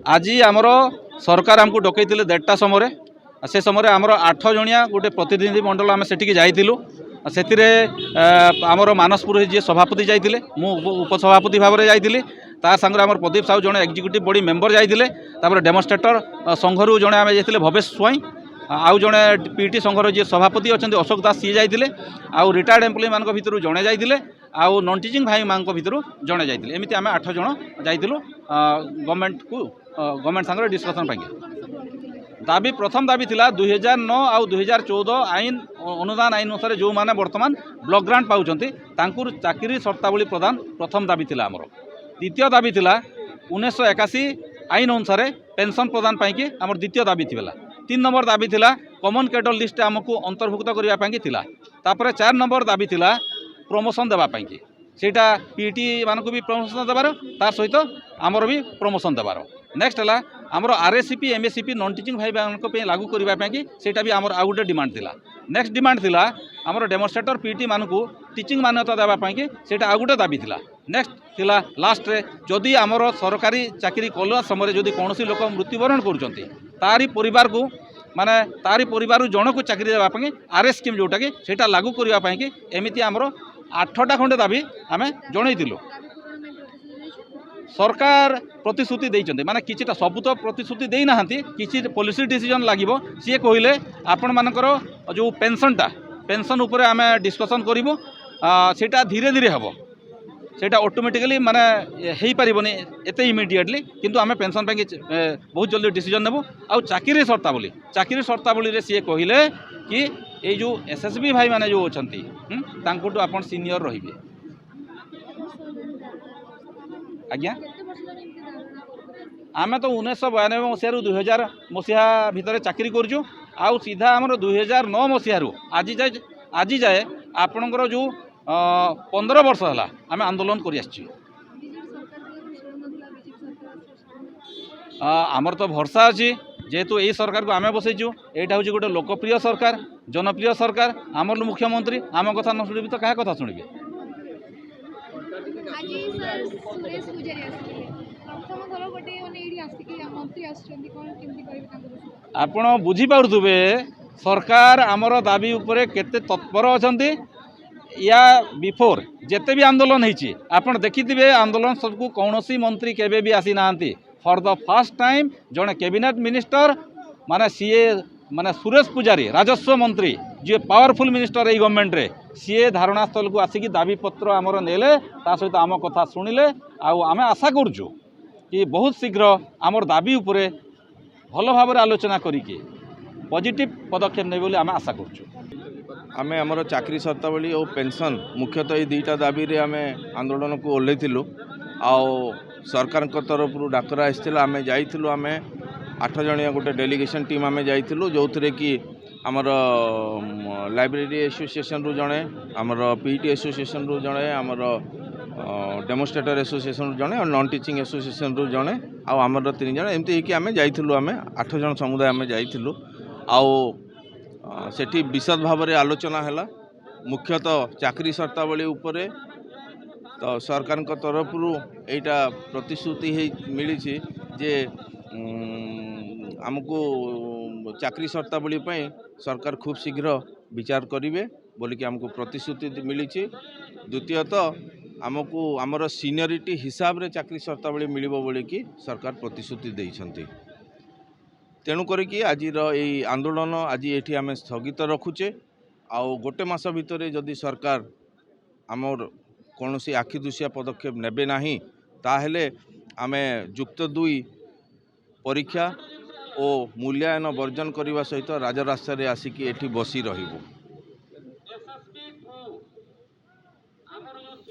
आज आमर सरकार आमको डकई 1:30 समय से समय आमर 8 जणिया गोटे प्रतिनिधि मंडल आम सेठी जाइलु से आमर मानसपुर जी सभापति जाइए मु उपसभापति भाव में जाइली तार सांगे आमर प्रदीप साहू जड़े एक्जिक्यूटिव बॉडी मेंबर जाइए डेमोन्स्ट्रेटर संघर जड़े आम जाइए भवेश स्वाई आउ जड़े पीटी संघर जी सभापति अच्छा अशोक दास सी जाइए आउ रिटायर्ड एम्प्लॉय मान भर जड़े जाइए आउ नॉन टीचिंग भाई मान भर जड़े जाइए एमती आम 8 जण जाइलु गवर्नमेंट को गवर्नमेंट सांगे डिस्कसन पाई दाबी प्रथम दाबी थिला 2009 आउ 2014 आईन अनुदान आईन अनुसार जो माने वर्तमान ब्लॉक ग्रांट पाउछंती तांकुर चाकरी शर्तावली प्रदान प्रथम दाबी थिला हमर द्वितीय दाबी थिला 1981 आईन अनुसार पेंशन प्रदान पाई हमर द्वितीय दाबी थिला 3 नंबर दाबी थिला कॉमन कैडर लिस्ट आमको अंतर्भुक्त करबा पाई थिला तापर 4 नंबर दाबी थिला प्रमोशन देबा पाई सेटा पीटी मानक भी प्रमोशन देबार तार सहित आमर भी प्रमोशन देबार नेक्स्ट है आमर आरएससीपी एमएससीपी नॉन टीचिंग भाई मान लागू करने सेटा भी आमर आउ गोटे डिमांड थिला नेक्स्ट डिमांड थिला आमर डेमोन्स्ट्रेटर पीटी मानकू टीचिंग मान्यता देवाई सेटा आउ गोटे दाबी थिला नेक्स्ट थिला लास्ट रे जदि आमर सरकारी चाकरी कला समय जदि कौन लोक मृत्युवरण करुँच तारी परिवार को माने तारी परिवार जन को चाकरी देवाई आरएस स्कीम जोटा कि सेटा लागू करने एमती आमर 8टा खंडे दाबी आम जनईलु सरकार प्रतिश्रुति देइचंती माने किछिटा सबु तो प्रतिश्रुति देई नाहंती किछि पॉलिसी डिसीजन लागिवो सी कहले आपण मानकर जो पेंशन उपरे आमे डिस्कशन करिवो सेटा धीरे धीरे हबो सेटा ऑटोमेटिकली माने हेई परिबोनी एते इमिडिएटली किंतु आमे पेंशन पे बहुत जल्दी डिसीजन नेबो आ चाकरी शर्तावली रे सी कहले कि ए जो एसएसबी भाई माने जो अछंती तांकुटू आपण सीनियर रहिबे आज्ञा आम तो 1992 मसीह 2000 मसीहा भितर चाकरी करूँ आउ सीधा आमर 2009 मसीह आज जाए आपणकर जो 15 वर्ष है आम आंदोलन कर आमर तो भरसा अच्छी जेहेतु यही सरकार को आम बसईचु यहाँ हूँ गोटे लोकप्रिय सरकार जनप्रिय सरकार आमर मुख्यमंत्री आम कथा न शुणी तो क्या कथा शुणे आपण बुझीपे सरकार आमर दाबी उपरे केते तत्पर अछंती या बिफोर जेते भी आंदोलन होती आप देखिथे आंदोलन सबको कौन मंत्री केबे भी आसी नांती फॉर द फर्स्ट टाइम जड़े कैबिनेट मिनिस्टर माने सीए माने सुरेश पुजारी राजस्व मंत्री जी पावरफुल मिनिस्टर यही गवर्नमेंट रे सीए धारणा स्थल को आसिक दाबी पत्र आमर नेले ता सहित आम कथा शुणिले आम आशा करुचु कि बहुत शीघ्र आमर दाबी उपरे भल भाव आलोचना करिके पॉजिटिव पदक्षेप ने बोली आम आशा करुचु आम आमर चाकरी शर्तावली और पेंशन मुख्यतः ये 2टा दाबी रे आम आंदोलन को ओह्लैलु आउ सरकार तरफ डाकरा आसाला आम जाइलु आम 8 जणिया गोटे डेलीगेशन टीम आम जाइलु जो थे कि आमर लाइब्रेरी एसोसिएशन रु जड़े आमर पीटी एसोसिएशन रु जड़े आमर डेमोन्स्ट्रेटर एसोसिएशन जड़े और नॉन टीचिंग एसोसिएशन रु जड़े आमर 3 जण एमती होकि आम जाइलु आम 8 जण समुदाय आम जाइलु आउ सेठी विशद भाव में आलोचना है मुख्यतः चाकरी शर्तावली उपरे तो सरकार तरफ यहाँ प्रतिश्रुति मिली जे आमको चाकरी शर्तावली सरकार खूब शीघ्र विचार करेंगे बोलिकी आमको प्रतिश्रुति मिली द्वितीयतः आमको आमर सीनियरिटी हिसाब रे चाकरी शर्तावली मिलिबो बोलिकी सरकार प्रतिश्रुति देइछंती तेणु करिकी आज यही आंदोलन आज ये आम स्थगित रखुचे आउ गोटे मास भितर जदि सरकार आमर कौन सी आखिदुशिया पदक्षेप नेबे नाही ताहेले आमे युक्त 2 परीक्षा और मूल्यांकन वर्जन करने सहित राजरास्तार आसिकी एठी बसी रहिबो।